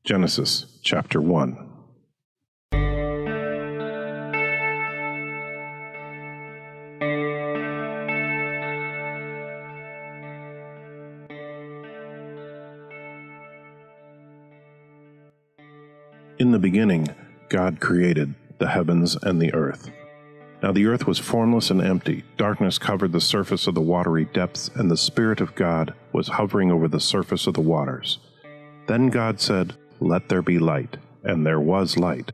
Genesis chapter 1. In the beginning, God created the heavens and the earth. Now the earth was formless and empty. Darkness covered the surface of the watery depths, and the Spirit of God was hovering over the surface of the waters. Then God said, "Let there be light," and there was light.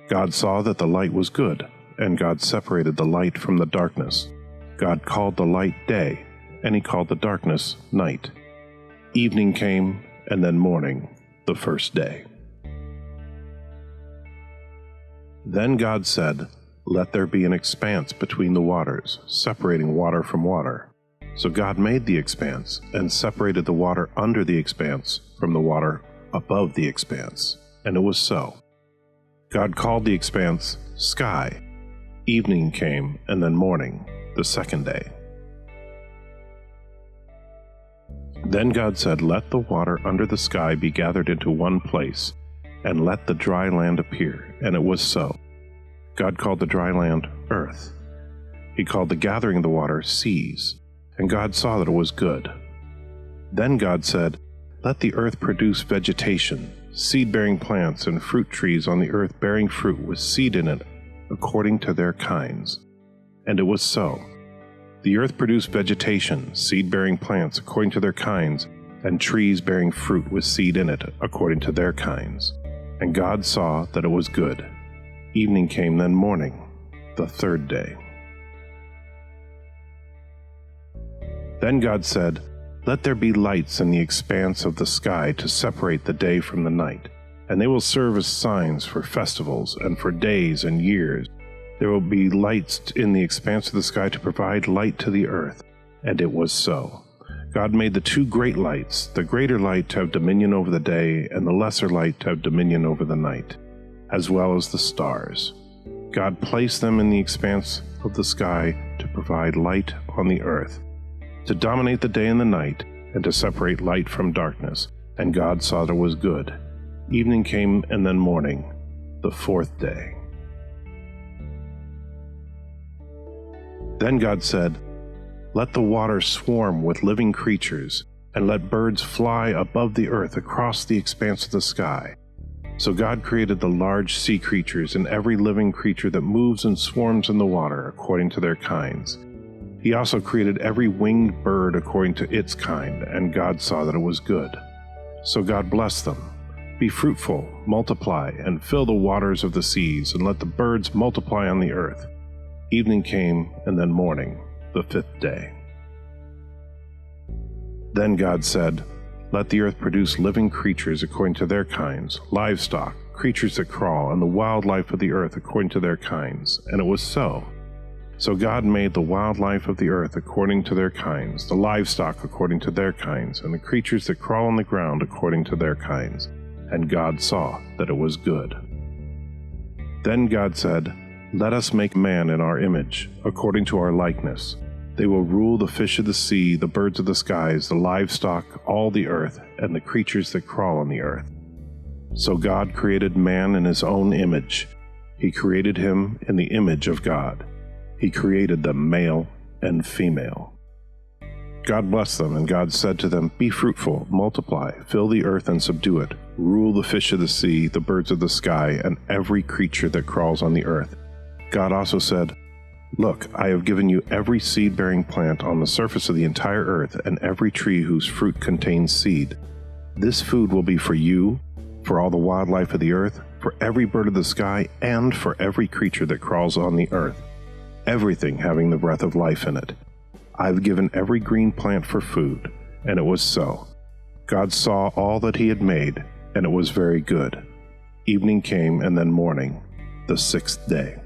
God saw that the light was good, and God separated the light from the darkness. God called the light day, and he called the darkness night. Evening came, and then morning, the first day. Then God said, "Let there be an expanse between the waters, separating water from water." So God made the expanse, and separated the water under the expanse from the water above the expanse. And it was so. God called the expanse sky. Evening came, and then morning, the second day. Then God said, "Let the water under the sky be gathered into one place, and let the dry land appear." And it was so. God called the dry land earth. He called the gathering of the water seas. And God saw that it was good. Then God said, "Let the earth produce vegetation, seed-bearing plants and fruit trees on the earth bearing fruit with seed in it, according to their kinds." And it was so. The earth produced vegetation, seed-bearing plants according to their kinds, and trees bearing fruit with seed in it, according to their kinds. And God saw that it was good. Evening came, then morning, the third day. Then God said, "Let there be lights in the expanse of the sky to separate the day from the night, and they will serve as signs for festivals and for days and years. There will be lights in the expanse of the sky to provide light to the earth." And it was so. God made the two great lights, the greater light to have dominion over the day, and the lesser light to have dominion over the night, as well as the stars. God placed them in the expanse of the sky to provide light on the earth, to dominate the day and the night, and to separate light from darkness. And God saw that it was good. Evening came, and then morning, the fourth day. Then God said, "Let the waters swarm with living creatures, and let birds fly above the earth across the expanse of the sky." So God created the large sea creatures and every living creature that moves and swarms in the water according to their kinds. He also created every winged bird according to its kind, and God saw that it was good. So God blessed them. "Be fruitful, multiply, and fill the waters of the seas, and let the birds multiply on the earth." Evening came, and then morning, the fifth day. Then God said, "Let the earth produce living creatures according to their kinds, livestock, creatures that crawl, and the wildlife of the earth according to their kinds." And it was so. So God made the wildlife of the earth according to their kinds, the livestock according to their kinds, and the creatures that crawl on the ground according to their kinds. And God saw that it was good. Then God said, "Let us make man in our image, according to our likeness. They will rule the fish of the sea, the birds of the skies, the livestock, all the earth, and the creatures that crawl on the earth." So God created man in his own image. He created him in the image of God. He created them male and female. God blessed them, and God said to them, "Be fruitful, multiply, fill the earth and subdue it. Rule the fish of the sea, the birds of the sky, and every creature that crawls on the earth." God also said, "Look, I have given you every seed-bearing plant on the surface of the entire earth, and every tree whose fruit contains seed. This food will be for you, for all the wildlife of the earth, for every bird of the sky, and for every creature that crawls on the earth, everything having the breath of life in it. I've given every green plant for food." And it was so. God saw all that he had made, and it was very good. Evening came, and then morning, the sixth day.